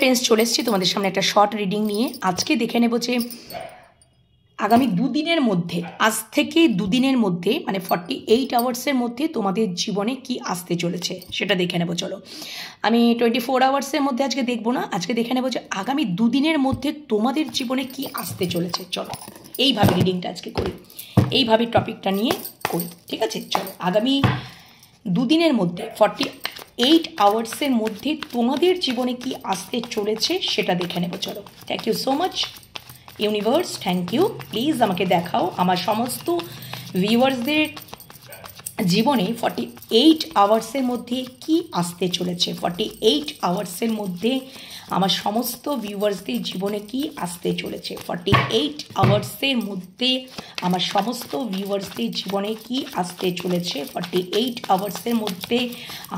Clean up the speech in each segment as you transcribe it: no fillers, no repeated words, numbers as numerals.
Friends, চলে এসেছি তোমাদের সামনে একটা শর্ট রিডিং নিয়ে। আজকে দেখে নেব যে আগামী দুদিনের মধ্যে, আজ থেকে দুদিনের মধ্যে মানে 48 আওয়ার্সের মধ্যে তোমাদের জীবনে কি আসতে চলেছে সেটা দেখে নেব। চলো, আমি 24 আওয়ার্সের মধ্যে আজকে দেখবো না, আজকে দেখে নেব যে আগামী দুদিনের মধ্যে তোমাদের জীবনে কি আসতে চলেছে। চলো এইভাবে রিডিংটা আজকে করি, এইভাবে টপিকটা নিয়ে করি, ঠিক আছে? চলো, আগামী দুদিনের মধ্যে 48 আওয়ার্সের মধ্যে তোমাদের জীবনে কি আসতে চলেছে সেটা দেখে নেব। চলো, thank you so much universe, thank you. Please আমাকে দেখাও আমার সমস্ত ভিউয়ার্সদের জীবনে 48 আওয়ার্সের মধ্যে কি আসতে চলেছে। 48 আওয়ার্সের মধ্যে আমার সমস্ত ভিউয়ার্সদের জীবনে কি আসতে চলেছে। 48 আওয়ার্সের মধ্যে আমার সমস্ত ভিউয়ার্সদের জীবনে কি আসতে চলেছে। 48 আওয়ার্সের মধ্যে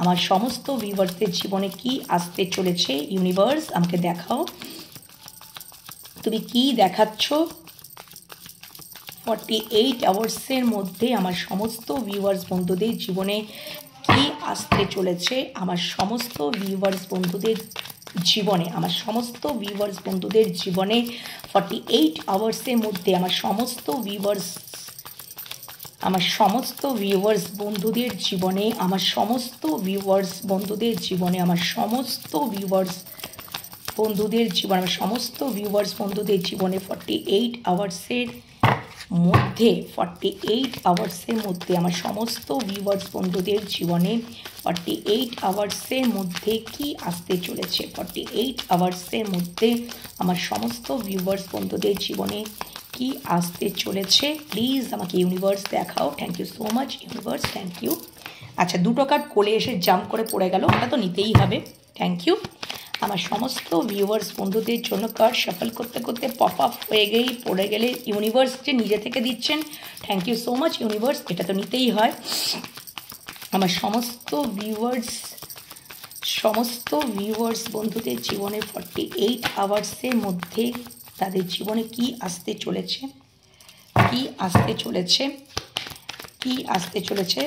আমার সমস্ত ভিউয়ার্সদের জীবনে কি আসতে চলেছে। ইউনিভার্স আমাকে দেখাও, তুমি কি দেখাচ্ছ 48 আওয়ার্সের মধ্যে আমার সমস্ত ভিউয়ার্স বন্ধুদের জীবনে কি আসতে চলেছে। আমার সমস্ত ভিউয়ার্স বন্ধুদের জীবনে, আমার সমস্ত ভিউয়ার্স বন্ধুদের জীবনে 48 আওয়ার্সের মধ্যে আমার সমস্ত ভিউয়ার্স বন্ধুদের জীবনে, আমার সমস্ত ভিউয়ার্স বন্ধুদের জীবনে, আমার সমস্ত ভিউয়ার্স বন্ধুদের জীবনে, আমার সমস্ত ভিউয়ার্স বন্ধুদের জীবনে 48 আওয়ার্সের মধ্যে 48 আওয়ার্সের মধ্যে আমার সমস্ত ভিউয়ার্স বন্ধুদের জীবনে 48 আওয়ার্সের মধ্যে কি আসতে চলেছে। 48 আওয়ার্সের মধ্যে আমার সমস্ত ভিউয়ার্স বন্ধুদের জীবনে কি আসতে চলেছে। প্লিজ আমাকে ইউনিভার্স দেখাও। Thank you so much universe, thank you. আচ্ছা, দুটো কার্ড কোলে এসে জাম্প করে পড়ে গেল, ওটা তো নিতেই হবে। Thank you. আমার সমস্ত ভিউয়ার্স বন্ধুদের জন্য কার্ড শাফল করতে করতে পপ আপ হয়ে পড়ে গেলে ইউনিভার্স যে নিজে থেকে দিচ্ছেন, thank you so much universe, এটা তো নিতেই হয়। আমার সমস্ত ভিউয়ার্স বন্ধুদের জীবনে 48 আওয়ার্সের মধ্যে তাদের জীবনে কি আসতে চলেছে, কি আসতে চলেছে, কি আসতে চলেছে।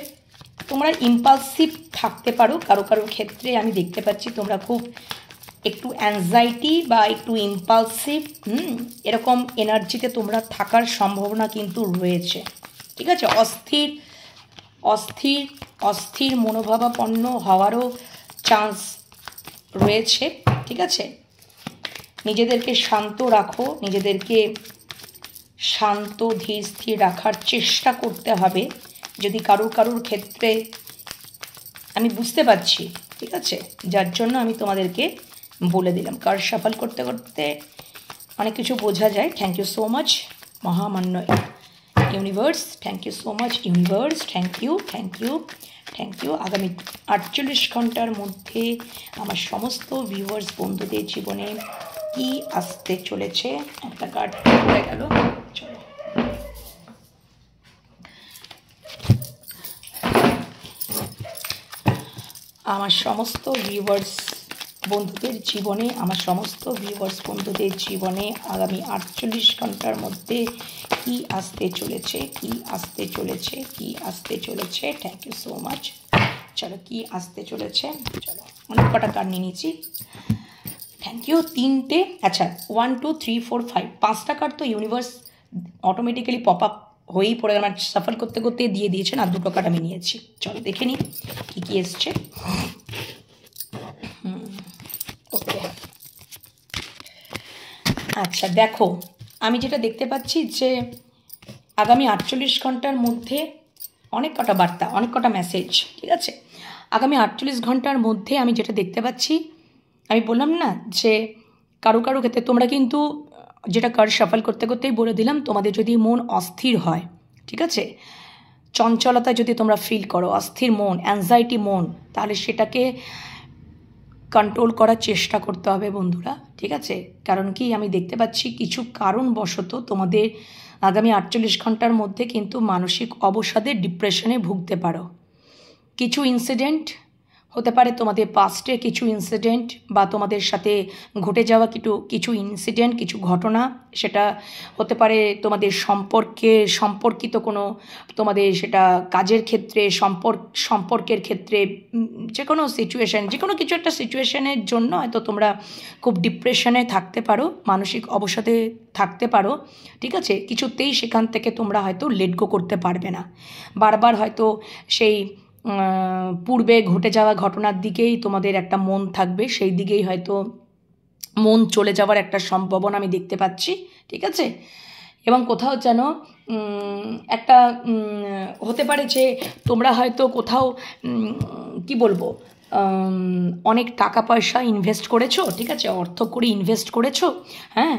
তোমরা ইম্পালসিভ থাকতে পারো, কারো কারো ক্ষেত্রে আমি দেখতে পাচ্ছি তোমরা খুব একটু অ্যাংজাইটি বা একটু ইম্পালসিভ এরকম এনার্জিতে তোমরা থাকার সম্ভাবনা কিন্তু রয়েছে, ঠিক আছে? অস্থির মনোভাবাপন্ন হওয়ারও চান্স রয়েছে, ঠিক আছে? নিজেদেরকে শান্ত রাখো, নিজেদেরকে শান্ত ধীর স্থির রাখার চেষ্টা করতে হবে। যদি কারোর ক্ষেত্রে আমি বুঝতে পারছি, ঠিক আছে, যার জন্য আমি তোমাদেরকে বলে দিলাম। কার্ড শাফল করতে করতে অনেক কিছু বোঝা যায়। থ্যাংক ইউ সো মাচ মহামান্য universe, thank you so much universe, thank you, thank you, thank you. আগামী 48 ঘন্টার মধ্যে আমার সমস্ত ভিউয়ার্স বন্ধুদের জীবনে কি আসতে চলেছে। একটা কার্ড পড়ে গেল, চলো। আমার সমস্ত ভিউয়ার্স বন্ধুদের জীবনে, আমার সমস্ত ভিউয়ার্স বন্ধুদের জীবনে আগামী 48 ঘন্টার মধ্যে কি আসতে চলেছে, কি আসতে চলেছে, কি আসতে চলেছে। Thank you so much. চলো, কি আসতে চলেছে। চলো, অনেক কটা কার্ড নিয়ে নিয়েছি, থ্যাংক ইউ। তিনটে, আচ্ছা 1 2 3 4 5 5টা কার্ড তো ইউনিভার্স অটোমেটিক্যালি পপ আপ হয়েই পড়ে গেল, আমার সাফল করতে করতে দিয়ে দিয়েছেন, আর দুটো কার্ড আমি নিয়েছি। চলো দেখে নিই কী কী এসছে। ওকে, আচ্ছা দেখো, আমি যেটা দেখতে পাচ্ছি যে আগামী 48 ঘন্টার মধ্যে অনেক কটা বার্তা, অনেক কটা মেসেজ, ঠিক আছে? আগামী 48 ঘন্টার মধ্যে আমি যেটা দেখতে পাচ্ছি, আমি বললাম না যে কারো ক্ষেত্রে তোমরা কিন্তু যেটা কার্ড শাফল করতে করতেই বলে দিলাম, তোমাদের যদি মন অস্থির হয়, ঠিক আছে, চঞ্চলতা যদি তোমরা ফিল করো, অস্থির মন, অ্যাংজাইটি মন, তাহলে সেটাকে কন্ট্রোল করার চেষ্টা করতে হবে বন্ধুরা, ঠিক আছে? কারণ কি আমি দেখতে পাচ্ছি কিছু কারণবশত তোমাদের আগামী 48 ঘন্টার মধ্যে কিন্তু মানসিক অবসাদে, ডিপ্রেশনে ভুগতে পারো। কিছু ইনসিডেন্ট হতে পারে তোমাদের পাস্টে কিছু ইনসিডেন্ট বা তোমাদের সাথে ঘটে যাওয়া কিছু ইনসিডেন্ট, কিছু ঘটনা, সেটা হতে পারে তোমাদের সম্পর্কিত কোনো, তোমাদের সেটা কাজের ক্ষেত্রে, সম্পর্কের ক্ষেত্রে, যে কোনো সিচুয়েশান, যে কোনো কিছু একটা সিচুয়েশানের জন্য হয়তো তোমরা খুব ডিপ্রেশনে থাকতে পারো, মানসিক অবসাদে থাকতে পারো, ঠিক আছে। কিছুতেই সেখান থেকে তোমরা হয়তো লেট গো করতে পারবে না, বারবার হয়তো সেই পূর্বে ঘটে যাওয়া ঘটনার দিকেই তোমাদের একটা মন থাকবে, সেই দিকেই হয়তো মন চলে যাওয়ার একটা সম্ভাবনা আমি দেখতে পাচ্ছি, ঠিক আছে। এবং কোথাও যেন একটা হতে পারে যে তোমরা হয়তো কোথাও কি বলবো, অনেক টাকা পয়সা ইনভেস্ট করেছো, ঠিক আছে, অর্থ করে ইনভেস্ট করেছো, হ্যাঁ,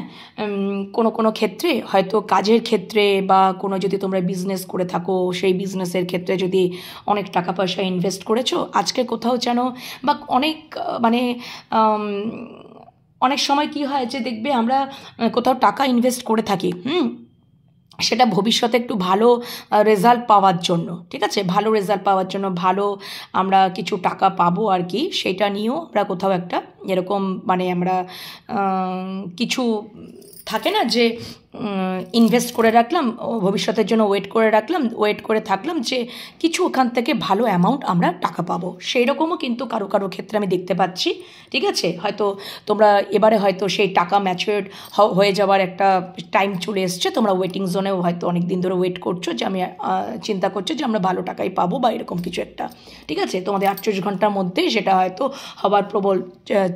কোনো ক্ষেত্রে হয়তো কাজের ক্ষেত্রে বা কোনো যদি তোমরা বিজনেস করে থাকো সেই বিজনেসের ক্ষেত্রে যদি অনেক টাকা পয়সা ইনভেস্ট করেছো, আজকে কোথাও যেন বা অনেক মানে অনেক সময় কি হয় যে দেখবে আমরা কোথাও টাকা ইনভেস্ট করে থাকি, সেটা ভবিষ্যতে একটু ভালো রেজাল্ট পাওয়ার জন্য, ঠিক আছে, ভালো রেজাল্ট পাওয়ার জন্য, ভালো আমরা কিছু টাকা পাবো আর কি, সেটা নিয়েও আমরা কোথাও একটা এরকম মানে আমরা কিছু থাকে না যে ইনভেস্ট করে রাখলাম, ভবিষ্যতের জন্য ওয়েট করে থাকলাম যে কিছু ওখান থেকে ভালো অ্যামাউন্ট আমরা টাকা পাবো, সেই রকমও কিন্তু কারো ক্ষেত্রে আমি দেখতে পাচ্ছি, ঠিক আছে। হয়তো তোমরা এবারে হয়তো সেই টাকা ম্যাচিওর হয়ে যাওয়ার একটা টাইম চলে এসছে, তোমরা ওয়েটিং জোনেও হয়তো অনেক দিন ধরে ওয়েট করছো যে আমি চিন্তা করছো যে আমরা ভালো টাকাই পাবো বা এরকম কিছু একটা, ঠিক আছে। তোমাদের 48 ঘন্টার মধ্যেই সেটা হয়তো হওয়ার প্রবল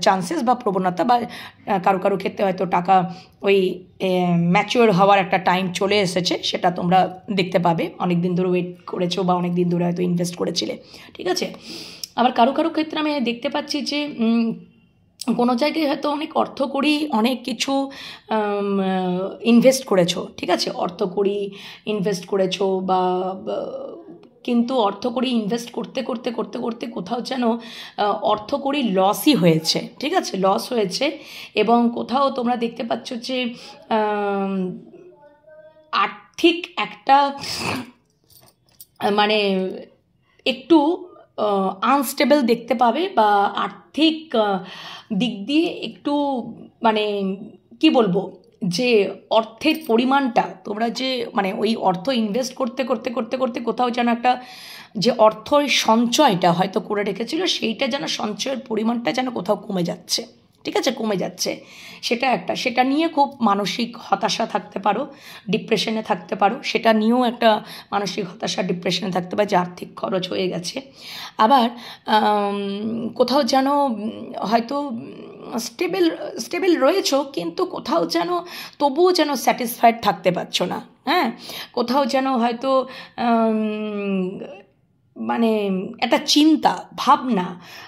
চান্সেস বা প্রবণতা, বা কারো ক্ষেত্রে হয়তো টাকা ওই ম্যাচিওর হওয়ার একটা টাইম চলে এসেছে, সেটা তোমরা দেখতে পাবে, অনেক দিন ধরে ওয়েট করেছো বা অনেক দিন ধরে হয়তো ইনভেস্ট করেছিলে, ঠিক আছে। আবার কারো ক্ষেত্রে আমি দেখতে পাচ্ছি যে কোনো জায়গায় হয়তো অনেক অর্থকড়ি অনেক কিছু ইনভেস্ট করেছো, ঠিক আছে, অর্থকড়ি ইনভেস্ট করেছো বা কিন্তু অর্থকড়ি ইনভেস্ট করতে কোথাও যেন অর্থকড়ি লসই হয়েছে, ঠিক আছে, লস হয়েছে। এবং কোথাও তোমরা দেখতে পাচ্ছ যে আর্থিক একটা মানে একটু আনস্টেবল দেখতে পাবে, বা আর্থিক দিক দিয়ে একটু মানে কি বলবো, যে অর্থের পরিমাণটা তোমরা যে মানে ওই অর্থ ইনভেস্ট করতে কোথাও যেন একটা যে অর্থের সঞ্চয়টা হয়তো করে রেখেছিল, সেইটা যেন সঞ্চয়ের পরিমাণটা যেন কোথাও কমে যাচ্ছে, ঠিক আছে, কমে যাচ্ছে, সেটা নিয়ে খুব মানসিক হতাশা থাকতে পারো, ডিপ্রেশনে থাকতে পারো, সেটা নিয়েও একটা মানসিক হতাশা ডিপ্রেশনে থাকতে পারে যে আর্থিক খরচ হয়ে গেছে। আবার কোথাও যেন হয়তো স্টেবল রয়েছো, কিন্তু কোথাও যেন তবুও যেন স্যাটিসফাইড থাকতে পারছো না, হ্যাঁ, কোথাও যেন হয়তো মানে একটা চিন্তা ভাবনা,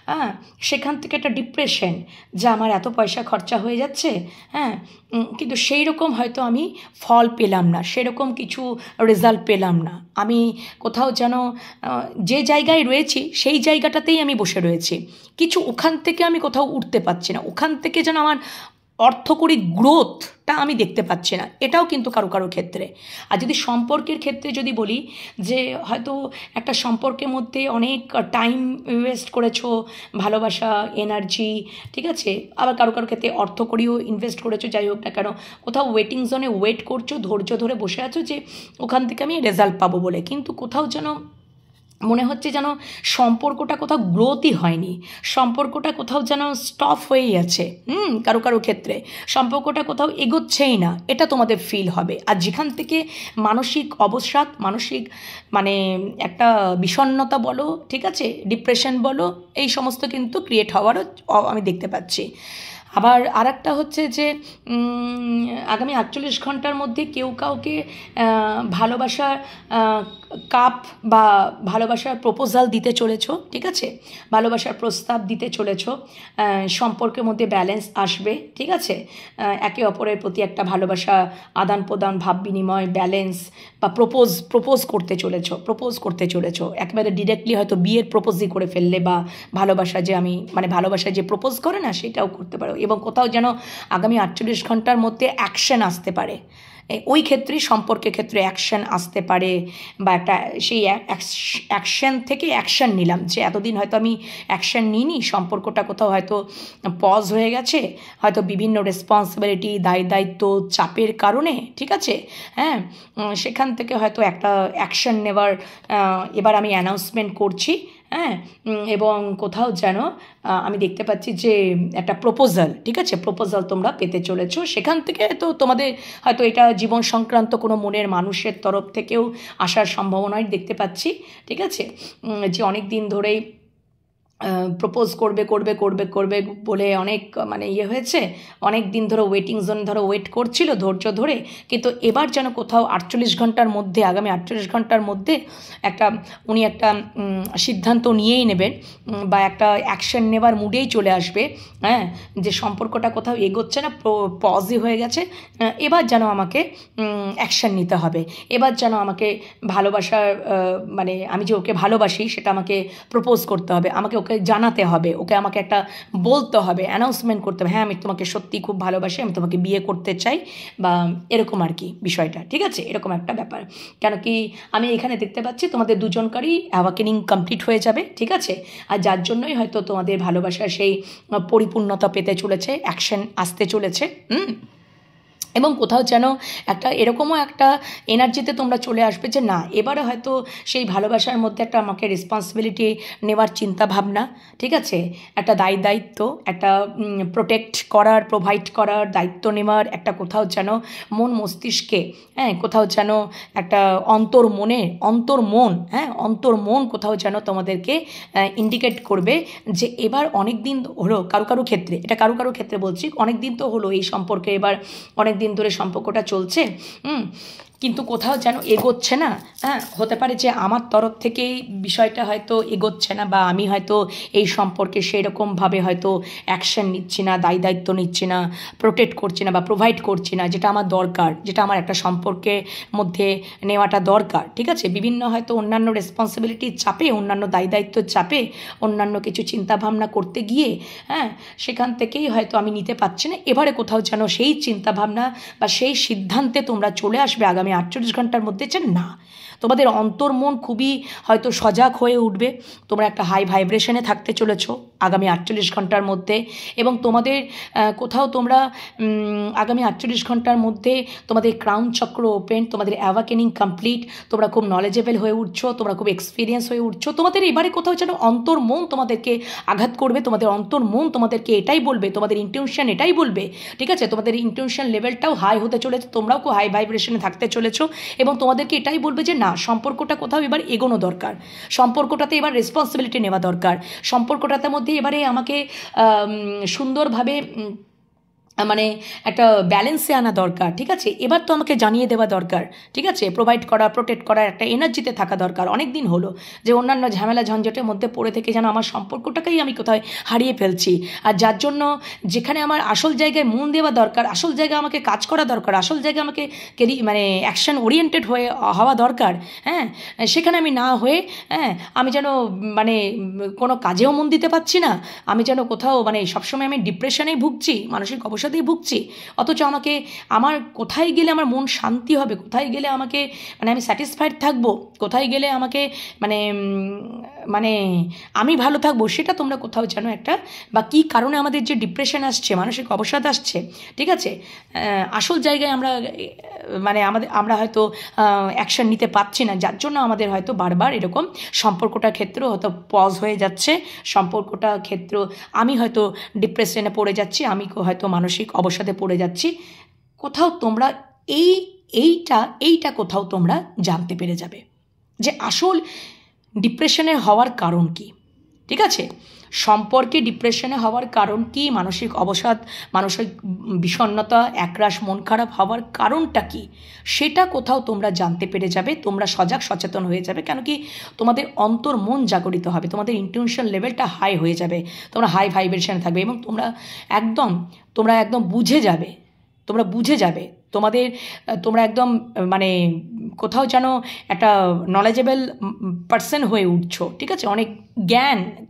হ্যাঁ, সেখান থেকে একটা ডিপ্রেশন যে আমার এত পয়সা খরচা হয়ে যাচ্ছে, হ্যাঁ, কিন্তু সেই রকম হয়তো আমি ফল পেলাম না, সেরকম কিছু রেজাল্ট পেলাম না, আমি কোথাও যেন যে জায়গায় রয়েছি সেই জায়গাটাতেই আমি বসে রয়েছি, কিছু ওখান থেকে আমি কোথাও উঠতে পারছি না, ওখান থেকে যেন আমার অর্থকরী গ্রোথটা আমি দেখতে পাচ্ছি না, এটাও কিন্তু কারো ক্ষেত্রে। আর যদি সম্পর্কের ক্ষেত্রে যদি বলি যে হয়তো একটা সম্পর্কের মধ্যে অনেক টাইম ইনভেস্ট করেছো, ভালোবাসা, এনার্জি, ঠিক আছে, আবার কারো ক্ষেত্রে অর্থকরীও ইনভেস্ট করেছো, যাই হোক না কেন, কোথাও ওয়েটিং জোনে ওয়েট করছো, ধৈর্য ধরে বসে আছো যে ওখান থেকে আমি রেজাল্ট পাবো বলে, কিন্তু কোথাও যেন মনে হচ্ছে যেন সম্পর্কটা কোথাও গ্রোথই হয়নি, সম্পর্কটা কোথাও যেন স্টপ হয়েই আছে, কারো ক্ষেত্রে সম্পর্কটা কোথাও এগোচ্ছেই না, এটা তোমাদের ফিল হবে। আর যেখান থেকে মানসিক অবসাদ, মানসিক মানে একটা বিষণ্ণতা বলো, ঠিক আছে, ডিপ্রেশন বলো, এই সমস্ত কিন্তু ক্রিয়েট হওয়ারও আমি দেখতে পাচ্ছি। আবার আর একটা হচ্ছে যে আগামী 48 ঘন্টার মধ্যে কেউ কাউকে ভালোবাসার কাপ বা ভালোবাসার প্রপোজাল দিতে চলেছো, ঠিক আছে, ভালোবাসার প্রস্তাব দিতে চলেছো, সম্পর্কের মধ্যে ব্যালেন্স আসবে, ঠিক আছে, একে অপরের প্রতি একটা ভালোবাসা আদান প্রদান, ভাব বিনিময়, ব্যালেন্স, বা প্রপোজ করতে চলেছো একেবারে ডিরেক্টলি হয়তো বিয়ের প্রপোজই করে ফেললে, বা ভালোবাসা যে আমি মানে ভালোবাসা যে প্রপোজ করে না সেটাও করতে পারো। এবং কোথাও যেন আগামী 48 ঘন্টার মধ্যে অ্যাকশন আসতে পারে, ওই ক্ষেত্রে সম্পর্কের ক্ষেত্রে অ্যাকশান আসতে পারে, বা একটা সেই অ্যাকশান থেকে অ্যাকশান নিলাম, যে এতদিন হয়তো আমি অ্যাকশান নিইনি, সম্পর্কটা কোথাও হয়তো পজ হয়ে গেছে, হয়তো বিভিন্ন রেসপন্সিবিলিটি, দায়িত্ব, চাপের কারণে, ঠিক আছে, হ্যাঁ, সেখান থেকে হয়তো একটা অ্যাকশান নেওয়ার এবার আমি অ্যানাউন্সমেন্ট করছি, হ্যাঁ, এবং কোথাও যেন আমি দেখতে পাচ্ছি যে একটা প্রপোজাল, ঠিক আছে, প্রপোজাল তোমরা পেতে চলেছো, সেখান থেকে তো তোমাদের হয়তো এটা জীবন সংক্রান্ত কোনো মনের মানুষের তরফ থেকেও আসার সম্ভাবনাই দেখতে পাচ্ছি, ঠিক আছে, যে অনেক দিন ধরেই প্রপোজ করবে বলে অনেক মানে ইয়ে হয়েছে, অনেক দিন ধরে ওয়েটিং জোন ধরে ওয়েট করছিল ধৈর্য ধরে, কিন্তু এবার যেন কোথাও 48 ঘন্টার মধ্যে, আগামী 48 ঘন্টার মধ্যে উনি একটা সিদ্ধান্ত নিয়েই নেবেন, বা একটা অ্যাকশন নেবার মুডেই চলে আসবে, হ্যাঁ, যে সম্পর্কটা কোথাও এগোচ্ছে না, পজই হয়ে গেছে, এবার যেন আমাকে অ্যাকশন নিতে হবে, এবার যেন আমাকে ভালোবাসার মানে আমি যে ওকে ভালোবাসি সেটা আমাকে প্রপোজ করতে হবে, আমাকে ওকে জানাতে হবে, আমাকে একটা বলতে হবে, অ্যানাউন্সমেন্ট করতে হবে, হ্যাঁ আমি তোমাকে সত্যি খুব ভালোবাসি, আমি তোমাকে বিয়ে করতে চাই, বা এরকম আর কি বিষয়টা, ঠিক আছে, এরকম একটা ব্যাপার। কেন কি আমি এখানে দেখতে পাচ্ছি তোমাদের দুজনকারই অ্যাওয়াকেনিং কমপ্লিট হয়ে যাবে, ঠিক আছে, আর যার জন্যই হয়তো তোমাদের ভালোবাসার সেই পরিপূর্ণতা পেতে চলেছে, অ্যাকশন আসতে চলেছে, এবং কোথাও যেন একটা এরকমও একটা এনার্জিতে তোমরা চলে আসবে যে না, এবারে হয়তো সেই ভালোবাসার মধ্যে একটা আমাকে রেসপন্সিবিলিটি নেওয়ার চিন্তা ভাবনা, ঠিক আছে, একটা দায়িত্ব, একটা প্রোটেক্ট করার, প্রোভাইড করার, দায়িত্ব নেওয়ার একটা কোথাও যেন মন মস্তিষ্কে, হ্যাঁ, কোথাও যেন একটা অন্তর্মন কোথাও যেন তোমাদেরকে ইন্ডিকেট করবে যে এবার অনেক দিন হলো কারো ক্ষেত্রে, এটা কারো ক্ষেত্রে বলছি, অনেক দিন তো হলো এই সম্পর্কে, এবার অনেক দিন ধরে সম্পর্কটা চলছে, কিন্তু কোথাও যেন এগোচ্ছে না, হ্যাঁ, হতে পারে যে আমার তরফ থেকেই বিষয়টা হয়তো এগোচ্ছে না, বা আমি হয়তো এই সম্পর্কে সেই রকমভাবে হয়তো অ্যাকশন নিচ্ছি না, দায়িত্ব নিচ্ছি না, প্রোটেক্ট করছি না, বা প্রোভাইড করছি না, যেটা আমার দরকার, যেটা আমার একটা সম্পর্কের মধ্যে নেওয়াটা দরকার, ঠিক আছে, বিভিন্ন হয়তো অন্যান্য রেসপন্সিবিলিটির চাপে, অন্যান্য দায়িত্বর চাপে, অন্যান্য কিছু চিন্তাভাবনা করতে গিয়ে, হ্যাঁ, সেখান থেকেই হয়তো আমি নিতে পারছি না, এবারে কোথাও যেন সেই চিন্তাভাবনা বা সেই সিদ্ধান্তে তোমরা চলে আসবে আগামী 48 ঘন্টার মধ্যে, যে না, তোমাদের অন্তর্মন খুবই হয়তো সজাগ হয়ে উঠবে, তোমরা একটা হাই ভাইব্রেশনে থাকতে চলেছো আগামী 48 ঘন্টার মধ্যে, এবং তোমাদের কোথাও তোমরা আগামী 48 ঘন্টার মধ্যে তোমাদের ক্রাউন চক্র ওপেন, তোমাদের অ্যাওয়াকেনিং কমপ্লিট, তোমরা খুব নলেজেবল হয়ে উঠছো, তোমরা খুব এক্সপিরিয়েন্স হয়ে উঠছো, তোমাদের এবারে কোথাও যেন অন্তর্মন তোমাদেরকে আঘাত করবে, তোমাদের অন্তর্মন তোমাদেরকে এটাই বলবে, তোমাদের ইন্টিউশন এটাই বলবে, ঠিক আছে, তোমাদের ইন্টিউশন লেভেলটাও হাই হতে চলেছে, তোমরাও খুব হাই ভাইব্রেশনে থাকতে চলেছো, এবং তোমাদেরকে এটাই বলবে যে না, সম্পর্কটা কোথাও এবার এগোনো দরকার, সম্পর্কটাতে এবার রেসপন্সিবিলিটি নেওয়া দরকার, সম্পর্কটাতে মধ্যে এবারে আমাকে সুন্দরভাবে মানে একটা ব্যালেন্সে আনা দরকার, ঠিক আছে, এবার তো আমাকে জানিয়ে দেওয়া দরকার, ঠিক আছে, প্রোভাইড করা, প্রোটেক্ট করার একটা এনার্জিতে থাকা দরকার। অনেক দিন হলো যে অন্যান্য ঝামেলা ঝঞ্ঝটের মধ্যে পড়ে থেকে যেন আমার সম্পর্কটাকেই আমি কোথায় হারিয়ে ফেলছি, আর যার জন্য যেখানে আমার আসল জায়গায় মন দেওয়া দরকার, আসল জায়গায় আমাকে কাজ করা দরকার, আসল জায়গায় আমাকে মানে অ্যাকশন ওরিয়েন্টেড হওয়া দরকার, হ্যাঁ, সেখানে আমি না হয়ে, হ্যাঁ, আমি যেন মানে কোনো কাজেও মন দিতে পারছি না, আমি যেন কোথাও মানে সবসময় আমি ডিপ্রেশনেই ভুগছি, মানসিক অবসাদেই ভুগছি, অথচ আমার কোথায় গেলে আমার মন শান্তি হবে, কোথায় গেলে আমাকে মানে আমি স্যাটিসফাইড থাকবো, কোথায় গেলে আমাকে মানে মানে আমি ভালো থাকবো, সেটা তোমরা কোথাও যেন একটা, বা কী কারণে আমাদের যে ডিপ্রেশন আসছে, মানসিক অবসাদ আসছে, ঠিক আছে, আসল জায়গায় আমরা হয়তো অ্যাকশন নিতে পারছি না, যার জন্য আমাদের হয়তো বারবার এরকম সম্পর্কটার ক্ষেত্রেও হয়তো পজ হয়ে যাচ্ছে, সম্পর্কটার ক্ষেত্র আমি হয়তো ডিপ্রেশনে পড়ে যাচ্ছি, আমি হয়তো মানসিক অবসাদে পড়ে যাচ্ছি, কোথাও তোমরা এইটা কোথাও তোমরা জানতে পেরে যাবে যে আসল ডিপ্রেশনে হওয়ার কারণ কি, ঠিক আছে, সম্পর্কে ডিপ্রেশনে হওয়ার কারণ কি, মানসিক অবসাদ, মানসিক বিষণ্ণতা, একরাশ মন খারাপ হওয়ার কারণটা কি, সেটা কোথাও তোমরা জানতে পেরে যাবে, তোমরা সজাগ সচেতন হয়ে যাবে, কেন কি তোমাদের অন্তর্মন জাগরিত হবে, তোমাদের ইন্টিউশন লেভেলটা হাই হয়ে যাবে, তোমরা হাই ভাইব্রেশনে থাকবে, এবং তোমরা একদম বুঝে যাবে, তোমরা একদম মানে কোথাও যেন একটা নলেজেবল পার্সন হয়ে উঠছো, ঠিক আছে, অনেক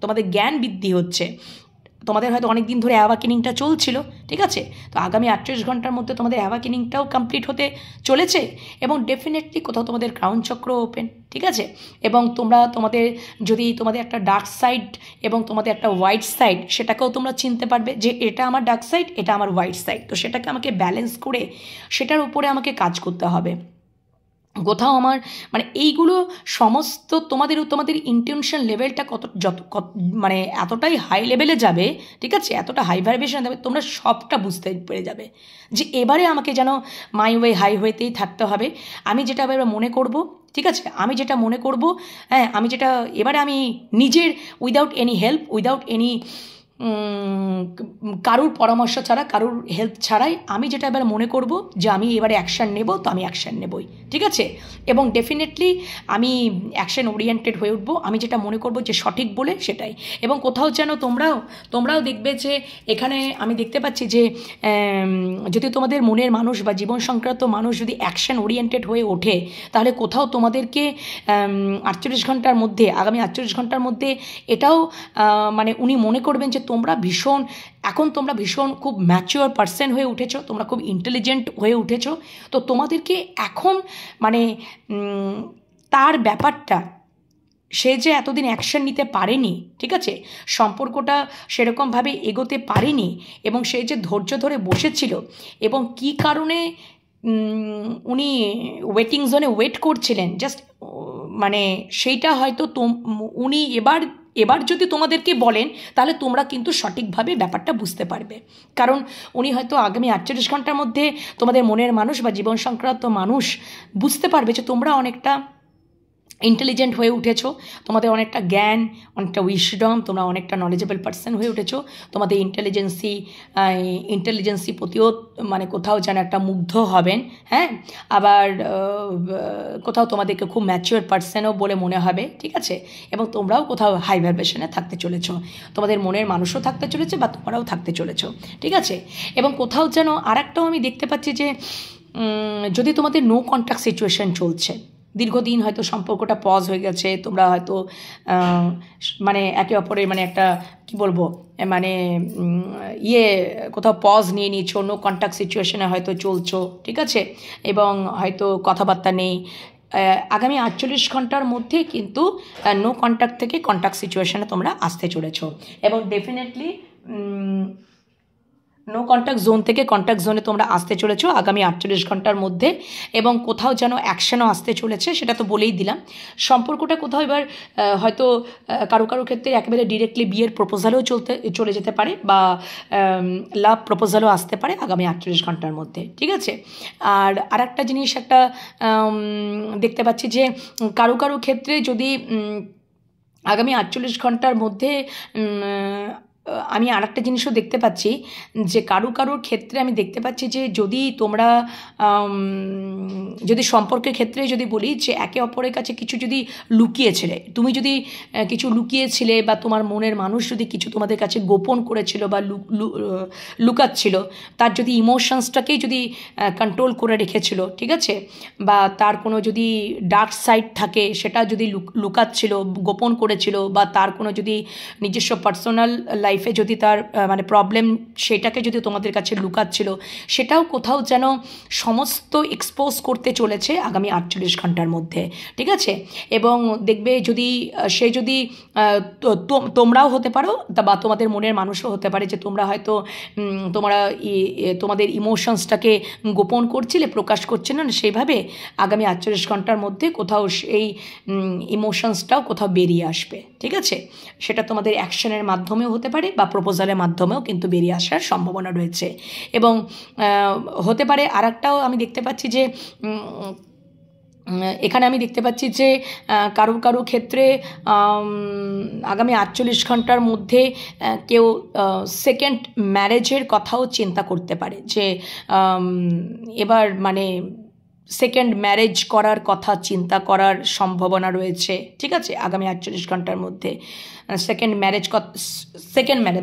তোমাদের জ্ঞান বৃদ্ধি হচ্ছে, তোমাদের হয়তো অনেক দিন ধরে অ্যাওয়াকেনিংটা চলছিল, ঠিক আছে? তো আগামী 48 ঘন্টার মধ্যে তোমাদের অ্যাওয়াকেনিংটাও কমপ্লিট হতে চলেছে এবং ডেফিনেটলি কোথাও তোমাদের ক্রাউন চক্র ওপেন, ঠিক আছে? এবং তোমরা যদি তোমাদের একটা ডার্ক সাইড এবং তোমাদের একটা হোয়াইট সাইড, সেটাকেও তোমরা চিনতে পারবে যে এটা আমার ডার্ক সাইড, এটা আমার হোয়াইট সাইড। তো সেটাকে আমাকে ব্যালেন্স করে সেটার উপরে আমাকে কাজ করতে হবে। কোথাও আমার মানে এইগুলো সমস্ত তোমাদের ইন্টেনশন লেভেলটা মানে এতটাই হাই লেভেলে যাবে, ঠিক আছে? এতটা হাই ভাইব্রেশন যাবে, তোমরা সবটা বুঝতে পেরে যাবে যে এবারে আমাকে যেন মাই ওয়ে হাই ওয়েতেই থাকতে হবে। আমি যেটা এবার মনে করব, ঠিক আছে, আমি যেটা মনে করব, হ্যাঁ, এবারে আমি নিজের without any help, without any কারুর পরামর্শ ছাড়া, কারুর হেল্প ছাড়াই আমি যেটা এবার মনে করব যে আমি এবারে অ্যাকশান নেব, তো আমি অ্যাকশান নেবই, ঠিক আছে? এবং ডেফিনেটলি আমি অ্যাকশান ওরিয়েন্টেড হয়ে উঠবো, আমি যেটা মনে করব যে সঠিক বলে সেটাই। এবং কোথাও যেন তোমরাও দেখবে যে এখানে আমি দেখতে পাচ্ছি যে যদি তোমাদের মনের মানুষ বা জীবন সংক্রান্ত মানুষ যদি অ্যাকশান ওরিয়েন্টেড হয়ে ওঠে, তাহলে কোথাও তোমাদেরকে 48 ঘন্টার মধ্যে, আগামী 48 ঘন্টার মধ্যে এটাও মানে উনি মনে করবেন যে তোমরা ভীষণ খুব ম্যাচিওর পার্সন হয়ে উঠেছো, তোমরা খুব ইন্টেলিজেন্ট হয়ে উঠেছো। তো তোমাদেরকে এখন মানে তার ব্যাপারটা, সে যে এতদিন অ্যাকশন নিতে পারেনি, ঠিক আছে, সম্পর্কটা সেরকমভাবে এগোতে পারেনি এবং সে যে ধৈর্য ধরে বসেছিল এবং কি কারণে উনি ওয়েটিং জোনে ওয়েট করছিলেন, জাস্ট মানে সেইটা হয়তো উনি এবার যদি তোমাদেরকে বলেন, তাহলে তোমরা কিন্তু সঠিকভাবে ব্যাপারটা বুঝতে পারবে। কারণ উনি হয়তো আগামী 48 ঘন্টার মধ্যে তোমাদের মনের মানুষ বা জীবন সংক্রান্ত মানুষ বুঝতে পারবে যে তোমরা অনেকটা ইন্টেলিজেন্ট হয়ে উঠেছো, তোমাদের অনেকটা জ্ঞান, অনেকটা উইশডম, তোমরা অনেকটা নলেজেবল পার্সন হয়ে উঠেছো। তোমাদের ইন্টেলিজেন্সি প্রতিও মানে কোথাও যেন একটা মুগ্ধ হবেন, হ্যাঁ। আবার কোথাও তোমাদেরকে খুব ম্যাচিওর পার্সনও বলে মনে হবে, ঠিক আছে? এবং তোমরাও কোথাও হাই ভাইব্রেশনে থাকতে চলেছো, তোমাদের মনের মানুষও থাকতে চলেছে বা তোমরাও থাকতে চলেছো, ঠিক আছে? এবং কোথাও যেন আরেকটাও আমি দেখতে পাচ্ছি যে যদি তোমাদের নো কন্ট্যাক্ট সিচুয়েশন চলছে, দীর্ঘদিন হয়তো সম্পর্কটা পজ হয়ে গেছে, তোমরা হয়তো মানে একে অপরের মানে একটা কি বলবো মানে কোথাও পজ নিয়ে নিয়েছো, নো কন্ট্যাক্ট সিচুয়েশনে হয়তো চলছো, ঠিক আছে? এবং হয়তো কথাবার্তা নেই। আগামী 48 ঘন্টার মধ্যে কিন্তু নো কন্ট্যাক্ট থেকে কন্ট্যাক্ট সিচুয়েশনে তোমরা আসতে চলেছো এবং ডেফিনেটলি নো কন্ট্যাক্ট জোন থেকে কন্ট্যাক্ট জোনে তোমরা আসতে চলেছো আগামী 48 ঘন্টার মধ্যে। এবং কোথাও যেন অ্যাকশনও আসতে চলেছে, সেটা তো বলেই দিলাম। সম্পর্কটা কোথাও এবার হয়তো কারো ক্ষেত্রে একেবারে ডিরেক্টলি বিয়ের প্রপোজালও চলে যেতে পারে বা লাভ প্রপোজালও আসতে পারে আগামী 48 ঘন্টার মধ্যে, ঠিক আছে? আর একটা জিনিস দেখতে পাচ্ছি যে কারো ক্ষেত্রে যদি আগামী 48 ঘন্টার মধ্যে আমি আরেকটা জিনিসও দেখতে পাচ্ছি যে কারোর ক্ষেত্রে আমি দেখতে পাচ্ছি যে যদি সম্পর্কের ক্ষেত্রে যদি বলি যে একে অপরের কাছে কিছু যদি লুকিয়েছিলে, তুমি যদি কিছু লুকিয়েছিলে বা তোমার মনের মানুষ যদি কিছু তোমাদের কাছে গোপন করেছিল বা লুকাচ্ছিল, তার যদি ইমোশনসটাকেই যদি কন্ট্রোল করে রেখেছিল, ঠিক আছে, বা তার কোনো যদি ডার্ক সাইড থাকে সেটা যদি লুকাচ্ছিল, গোপন করেছিল, বা তার কোনো যদি নিজস্ব পার্সোনাল লাইফে যদি তার মানে প্রবলেম সেটাকে যদি তোমাদের কাছে লুকাচ্ছিল, সেটাও কোথাও যেন সমস্ত এক্সপোজ করতে চলেছে আগামী 48 ঘন্টার মধ্যে, ঠিক আছে? এবং দেখবে যদি তোমরাও হতে পারো বা তোমাদের মনের মানুষও হতে পারে যে তোমরা হয়তো তোমাদের ইমোশনসটাকে গোপন করছিলে, প্রকাশ করছিলে না সেইভাবে, আগামী 48 ঘন্টার মধ্যে কোথাও সেই ইমোশনসটাও কোথাও বেরিয়ে আসবে, ঠিক আছে? সেটা তোমাদের অ্যাকশনের মাধ্যমেও হতে পারে বা প্রপোজালের মাধ্যমেও কিন্তু বেরিয়ে আসার সম্ভাবনা রয়েছে। এবং হতে পারে আরেকটাও আমি দেখতে পাচ্ছি যে এখানে আমি দেখতে পাচ্ছি যে কারো ক্ষেত্রে আগামী 48 ঘন্টার মধ্যে কেউ সেকেন্ড ম্যারেজের কথাও চিন্তা করতে পারে যে এবার মানে সেকেন্ড ম্যারেজ করার কথা চিন্তা করার সম্ভাবনা রয়েছে, ঠিক আছে? আগামী 48 ঘন্টার মধ্যে সেকেন্ড ম্যারেজ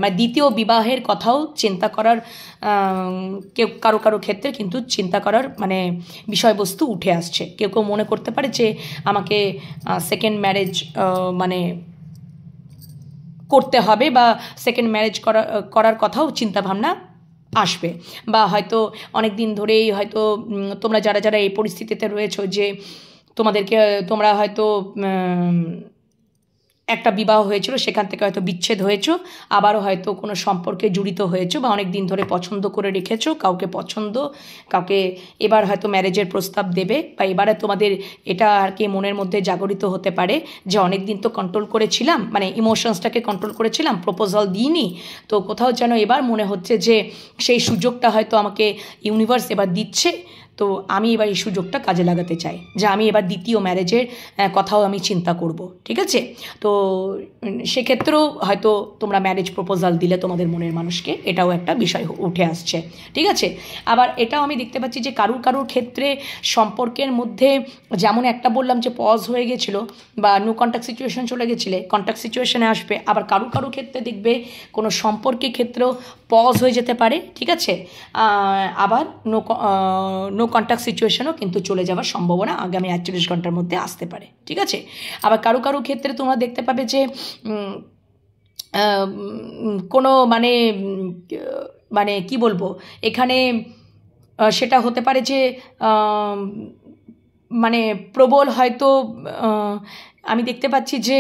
মানে দ্বিতীয় বিবাহের কথাও চিন্তা করার কেউ কারো ক্ষেত্রে কিন্তু চিন্তা করার মানে বিষয়বস্তু উঠে আসছে। কেউ মনে করতে পারে যে আমাকে সেকেন্ড ম্যারেজ মানে করতে হবে বা সেকেন্ড ম্যারেজ করার কথাও চিন্তাভাবনা আসবে, বা হয়তো অনেক দিন ধরেই হয়তো তোমরা যারা যারা এই পরিস্থিতিতে রয়েছো যে তোমরা হয়তো একটা বিবাহ হয়েছিল, সেখান থেকে হয়তো বিচ্ছেদ হয়েছো, আবারও হয়তো কোনো সম্পর্কে জড়িত হয়েছো, বা অনেক দিন ধরে পছন্দ করে রেখেছো কাউকে এবার হয়তো ম্যারেজের প্রস্তাব দেবে, বা এবারে তোমাদের এটা আর কি মনের মধ্যে জাগরিত হতে পারে যে অনেক দিন তো কন্ট্রোল করেছিলাম, মানে ইমোশনসটাকে কন্ট্রোল করেছিলাম, প্রপোজাল দিইনি, তো কোথাও যেন এবার মনে হচ্ছে যে সেই সুযোগটা হয়তো আমাকে ইউনিভার্স এবার দিচ্ছে, তো আমি এবার এই সুযোগটা কাজে লাগাতে চাই, যে আমি এবার দ্বিতীয় ম্যারেজের কথাও আমি চিন্তা করব, ঠিক আছে। তো সেক্ষেত্রেও হয়তো তোমরা ম্যারেজ প্রপোজাল দিলে তোমাদের মনের মানুষকে, এটাও একটা বিষয় উঠে আসছে, ঠিক আছে। আবার এটাও আমি দেখতে পাচ্ছি যে কারুর ক্ষেত্রে সম্পর্কের মধ্যে যেমন একটা বললাম যে পজ হয়ে গেছিলো বা নো কন্ট্যাক্ট সিচুয়েশন চলে গেছিলে, কন্ট্যাক্ট সিচুয়েশনে আসবে, আবার কারুর ক্ষেত্রে দেখবে কোনো সম্পর্কের ক্ষেত্রেও পজ হয়ে যেতে পারে, ঠিক আছে। আবার নো কন্ট্যাক্ট সিচুয়েশনও কিন্তু চলে যাওয়ার সম্ভাবনা আগামী 48 ঘন্টার মধ্যে আসতে পারে, ঠিক আছে। আবার কারো ক্ষেত্রে তোমরা দেখতে পাবে যে কোনো মানে কি বলবো এখানে, সেটা হতে পারে যে মানে প্রবল হয়তো আমি দেখতে পাচ্ছি যে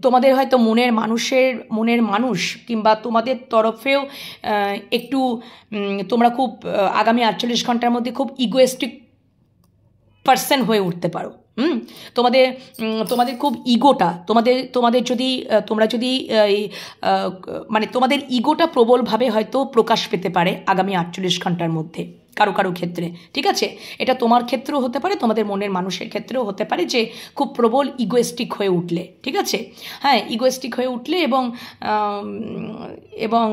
তোমাদের হয়তো মনের মানুষ কিংবা তোমাদের তরফেও একটু তোমরা খুব আগামী 48 ঘন্টার মধ্যে খুব ইগোয়েস্টিক পার্সন হয়ে উঠতে পারো। তোমাদের খুব ইগোটা তোমরা যদি মানে তোমাদের ইগোটা প্রবলভাবে হয়তো প্রকাশ পেতে পারে আগামী 48 ঘন্টার মধ্যে কারো ক্ষেত্রে, ঠিক আছে। এটা তোমার ক্ষেত্রেও হতে পারে, তোমাদের মনের মানুষের ক্ষেত্রেও হতে পারে যে খুব প্রবল ইগোয়েস্টিক হয়ে উঠলে, ঠিক আছে। হ্যাঁ, ইগোয়েস্টিক হয়ে উঠলে এবং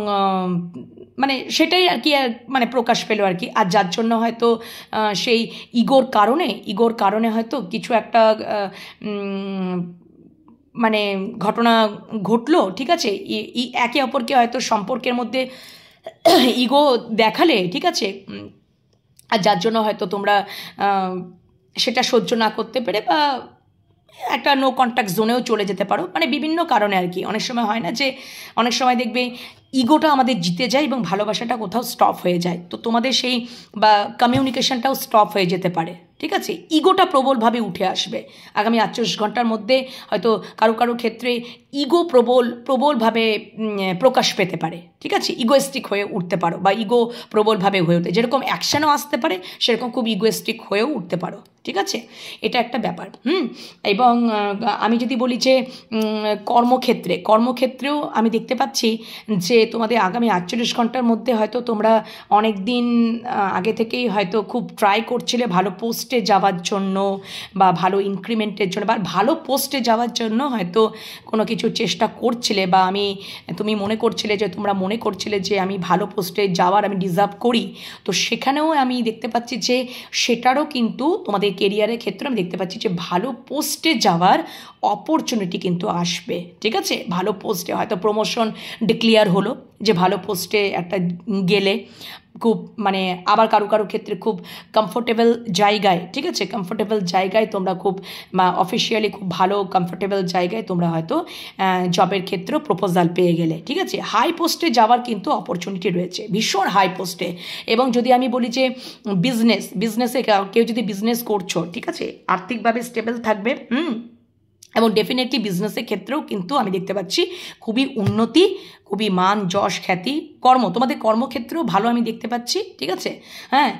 মানে সেটাই আর কি মানে প্রকাশ পেলো আর কি, আর যার জন্য হয়তো সেই ইগোর কারণে হয়তো কিছু একটা মানে ঘটনা ঘটলো, ঠিক আছে। একে অপরকে হয়তো সম্পর্কের মধ্যে ইগো দেখালে, ঠিক আছে, আর যার জন্য হয়তো তোমরা সেটা সহ্য না করতে পেরে বা একটা নো কন্ট্যাক্ট জোনেও চলে যেতে পারো, মানে বিভিন্ন কারণে আর কি। অনেক সময় হয় না যে অনেক সময় দেখবে ইগোটা আমাদের জিতে যায় এবং ভালোবাসাটা কোথাও স্টপ হয়ে যায়, তো তোমাদের সেই বা কমিউনিকেশনটাও স্টপ হয়ে যেতে পারে, ঠিক আছে। ইগোটা প্রবলভাবে উঠে আসবে আগামী 48 ঘন্টার মধ্যে, হয়তো কারো ক্ষেত্রে ইগো প্রবলভাবে প্রকাশ পেতে পারে, ঠিক আছে। ইগোয়েস্টিক হয়ে উঠতে পারো বা ইগো প্রবলভাবে হয়ে ওঠে, যেরকম অ্যাকশানও আসতে পারে সেরকম খুব ইগোয়েস্টিক হয়েও উঠতে পারো, ঠিক আছে। এটা একটা ব্যাপার। এবং আমি যদি বলি যে কর্মক্ষেত্রেও আমি দেখতে পাচ্ছি যে তোমাদের আগামী 48 ঘন্টার মধ্যে হয়তো তোমরা অনেক দিন আগে থেকেই হয়তো খুব ট্রাই করছিলে ভালো পোস্টে যাওয়ার জন্য বা ভালো ইনক্রিমেন্টের জন্য বা ভালো পোস্টে যাওয়ার জন্য হয়তো কোনো কিছু চেষ্টা করছিলে, বা তুমি মনে করছিলে যে আমি ভালো পোস্টে যাওয়ার আমি ডিজার্ভ করি, তো সেখানেও আমি দেখতে পাচ্ছি যে সেটারও কিন্তু তোমাদের কেরিয়ারের ক্ষেত্রে আমি দেখতে পাচ্ছি যে ভালো পোস্টে যাওয়ার অপরচুনিটি কিন্তু আসবে, ঠিক আছে। ভালো পোস্টে হয়তো প্রমোশন ডিক্লেয়ার হলো যে ভালো পোস্টে একটা গেলে খুব মানে, আবার কারো ক্ষেত্রে খুব কমফোর্টেবল জায়গায়, ঠিক আছে, কমফোর্টেবল জায়গায় তোমরা খুব অফিসিয়ালি খুব ভালো কমফোর্টেবল জায়গায় তোমরা হয়তো জবের ক্ষেত্রেও প্রপোজাল পেয়ে গেলে, ঠিক আছে। হাই পোস্টে যাওয়ার কিন্তু অপরচুনিটি রয়েছে, ভীষণ হাই পোস্টে। এবং যদি আমি বলি যে বিজনেসে কেউ যদি বিজনেস করছো, ঠিক আছে, আর্থিকভাবে স্টেবল থাকবে, এবং ডেফিনেটলি বিজনেসের ক্ষেত্রেও কিন্তু আমি দেখতে পাচ্ছি খুবই উন্নতি, খুবই মান যশ খ্যাতি, তোমাদের কর্মক্ষেত্রেও ভালো আমি দেখতে পাচ্ছি, ঠিক আছে। হ্যাঁ,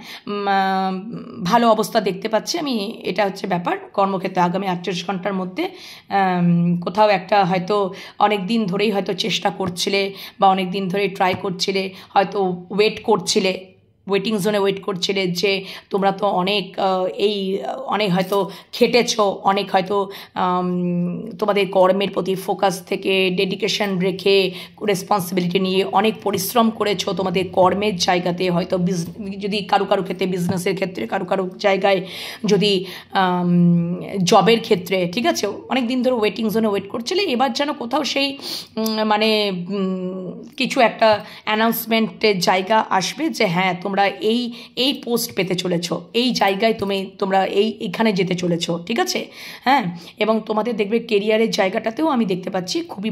ভালো অবস্থা দেখতে পাচ্ছি আমি, এটা হচ্ছে ব্যাপার। কর্মক্ষেত্রে আগামী 48 ঘন্টার মধ্যে কোথাও একটা হয়তো অনেক দিন ধরেই হয়তো চেষ্টা করছিলে বা অনেক দিন ধরেই ট্রাই করছিলে, হয়তো ওয়েটিং জোনে ওয়েট করছিলে যে তোমরা তো অনেক হয়তো খেটেছো, অনেক হয়তো তোমাদের কর্মের প্রতি ফোকাস থেকে ডেডিকেশন রেখে রেসপন্সিবিলিটি নিয়ে অনেক পরিশ্রম করেছো তোমাদের কর্মের জায়গাতে, হয়তো যদি কারো ক্ষেত্রে বিজনেসের ক্ষেত্রে, কারো জায়গায় যদি জবের ক্ষেত্রে, ঠিক আছে, অনেক দিন ধরে ওয়েটিং জোনে ওয়েট করছিলে। এবার যেন কোথাও সেই মানে কিছু একটা অ্যানাউন্সমেন্টের জায়গা আসবে যে হ্যাঁ তোমরা এই এই পোস্ট পেতে চলেছো, এই জায়গায় তোমরা এইখানে যেতে চলেছো, ঠিক আছে? হ্যাঁ, এবং তোমাদের দেখবে কেরিয়ারের জায়গাটাতেও আমি দেখতে পাচ্ছি খুবই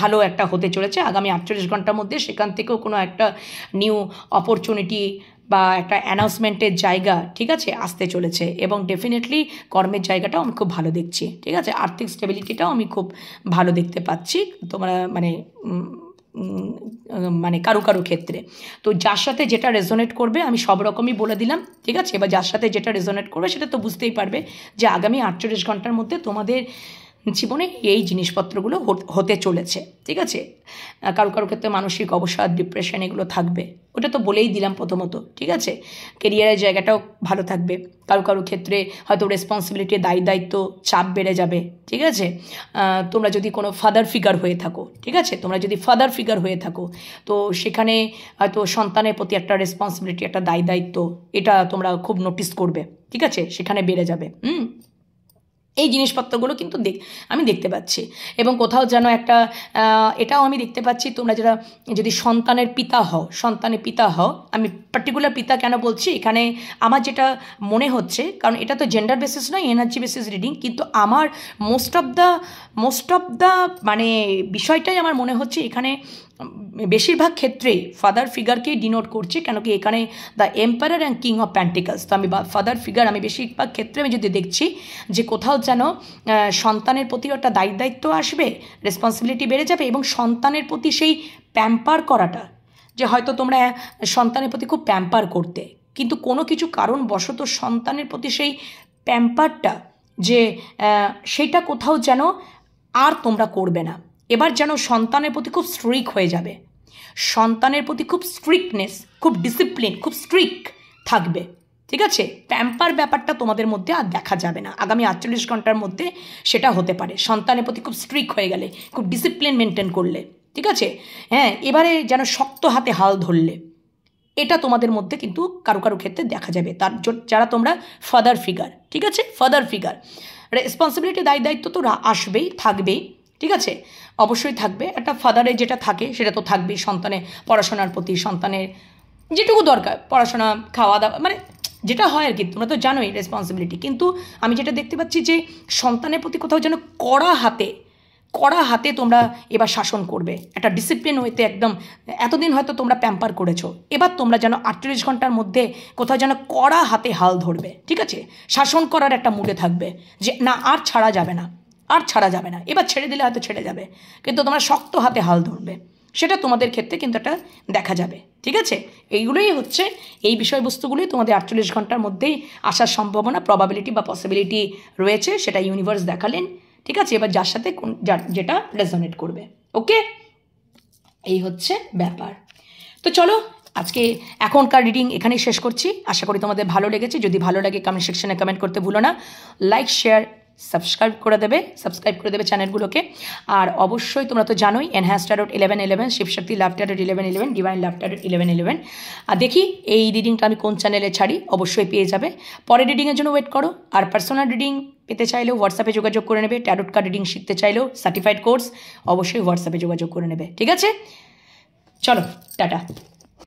ভালো একটা হতে চলেছে আগামী 48 ঘন্টার মধ্যে। সেখান থেকেও কোনো একটা নিউ অপরচুনিটি বা একটা অ্যানাউন্সমেন্টের জায়গা, ঠিক আছে, আসতে চলেছে। এবং ডেফিনেটলি কর্মের জায়গাটাও আমি খুব ভালো দেখছি, ঠিক আছে? আর্থিক স্টেবিলিটিটাও আমি খুব ভালো দেখতে পাচ্ছি তোমরা মানে কারো ক্ষেত্রে। তো যার সাথে যেটা রেজোনেট করবে আমি সব রকমই বলে দিলাম, ঠিক আছে? এবার যার সাথে যেটা রেজোনেট করবে সেটা তো বুঝতেই পারবে যে আগামী 48 ঘন্টার মধ্যে তোমাদের জীবনে এই জিনিসপত্রগুলো হতে চলেছে, ঠিক আছে? কারো ক্ষেত্রে মানসিক অবসাদ, ডিপ্রেশন এগুলো থাকবে, ওটা তো বলেই দিলাম প্রথমত, ঠিক আছে? কেরিয়ারের জায়গাটাও ভালো থাকবে। কারো ক্ষেত্রে হয়তো রেসপন্সিবিলিটি, দায়িত্ব, চাপ বেড়ে যাবে, ঠিক আছে? তোমরা যদি কোনো ফাদার ফিগার হয়ে থাকো, ঠিক আছে, তোমরা যদি ফাদার ফিগার হয়ে থাকো তো সেখানে হয়তো সন্তানের প্রতি একটা রেসপন্সিবিলিটি, একটা দায়িত্ব, এটা তোমরা খুব নোটিস করবে, ঠিক আছে? সেখানে বেড়ে যাবে। এই জিনিসপত্রগুলো কিন্তু আমি দেখতে পাচ্ছি। এবং কোথাও যেন একটা এটাও আমি দেখতে পাচ্ছি, তোমরা যারা যদি সন্তানের পিতা হও, আমি পার্টিকুলার পিতা কেন বলছি এখানে, আমার যেটা মনে হচ্ছে, কারণ এটা তো জেন্ডার বেসিস নয়, এনার্জি বেসিস রিডিং, কিন্তু আমার মোস্ট অফ দ্য মানে বিষয়টাই আমার মনে হচ্ছে এখানে বেশিরভাগ ক্ষেত্রেই ফাদার ফিগারকেই ডিনোট করছে। কেন কি এখানে the empire and king of pentacles, তো আমি ফাদার ফিগার আমি বেশিরভাগ ক্ষেত্রে আমি যদি দেখছি যে কোথাও যেন সন্তানের প্রতি একটা দায়িত্ব আসবে, রেসপন্সিবিলিটি বেড়ে যাবে, এবং সন্তানের প্রতি সেই প্যাম্পার করাটা, যে হয়তো তোমরা সন্তানের প্রতি খুব প্যাম্পার করতে, কিন্তু কোনো কিছু কারণবশত সন্তানের প্রতি সেই প্যাম্পারটা যে সেইটা কোথাও যেন আর তোমরা করবে না। এবার যেন সন্তানের প্রতি খুব স্ট্রিক হয়ে যাবে, সন্তানের প্রতি খুব স্ট্রিক্টনেস, খুব ডিসিপ্লিন, খুব স্ট্রিক্ট থাকবে, ঠিক আছে? প্যাম্পার ব্যাপারটা তোমাদের মধ্যে আর দেখা যাবে না আগামী 48 ঘন্টার মধ্যে। সেটা হতে পারে সন্তানের প্রতি খুব স্ট্রিক্ট হয়ে গেলে, খুব ডিসিপ্লিন মেনটেন করলে, ঠিক আছে? হ্যাঁ, এবারে যেন শক্ত হাতে হাল ধরলে, এটা তোমাদের মধ্যে কিন্তু কারো ক্ষেত্রে দেখা যাবে। তার যারা তোমরা ফাদার ফিগার, ঠিক আছে? ফাদার ফিগার, রেসপন্সিবিলিটি, দায়িত্ব তো আসবেই, থাকবেই, ঠিক আছে? অবশ্যই থাকবে। একটা ফাদারের যেটা থাকে সেটা তো থাকবেই, সন্তানের পড়াশোনার প্রতি, সন্তানের যেটুকু দরকার, পড়াশোনা, খাওয়া দাওয়া, মানে যেটা হয় আর কি, তোমরা তো জানোই রেসপন্সিবিলিটি। কিন্তু আমি যেটা দেখতে পাচ্ছি যে সন্তানের প্রতি কোথাও যেন কড়া হাতে তোমরা এবার শাসন করবে, একটা ডিসিপ্লিন হইতে একদম। এতদিন হয়তো তোমরা প্যাম্পার করেছো, এবার তোমরা যেন 48 ঘন্টার মধ্যে কোথাও যেন কড়া হাতে হাল ধরবে, ঠিক আছে? শাসন করার একটা মুডে থাকবে যে না, আর ছাড়া যাবে না। এবার ছেড়ে দিলে হয়তো ছেড়ে যাবে, কিন্তু তোমরা শক্ত হাতে হাল ধরবে, সেটা তোমাদের ক্ষেত্রে কিন্তু একটা দেখা যাবে, ঠিক আছে? এইগুলোই হচ্ছে, এই বিষয়বস্তুগুলোই তোমাদের 48 ঘন্টার মধ্যেই আসার সম্ভাবনা, প্রবাবিলিটি বা পসিবিলিটি রয়েছে, সেটা ইউনিভার্স দেখালেন, ঠিক আছে? এবার যার সাথে যেটা রেজোনেট করবে, ওকে? এই হচ্ছে ব্যাপার। তো চলো আজকে এখনকার রিডিং এখানেই শেষ করছি। আশা করি তোমাদের ভালো লেগেছে। যদি ভালো লাগে কমেন্ট সেকশনে কমেন্ট করতে ভুলো না। লাইক, শেয়ার, সাবস্ক্রাইব করে দেবে চ্যানেলগুলোকে। আর অবশ্যই তোমরা তো জানোই এনহ্যান্স ট্যারোট 1111, শিবশক্তি লাভ ট্যারোট 1111, ডিভাইন লাভ ট্যারোট 1111। আর দেখি এই রিডিংটা আমি কোন চ্যানেলে ছাড়ি, অবশ্যই পেয়ে যাবে। পরের রিডিংয়ের জন্য ওয়েট করো। আর পার্সোনাল রিডিং পেতে চাইলেও হোয়াটসঅ্যাপে যোগাযোগ করে নেবে। ট্যারোট কার্ড রিডিং শিখতে চাইলেও সার্টিফাইড কোর্স, অবশ্যই হোয়াটসঅ্যাপে যোগাযোগ করে নেবে, ঠিক আছে? চলো, টাটা।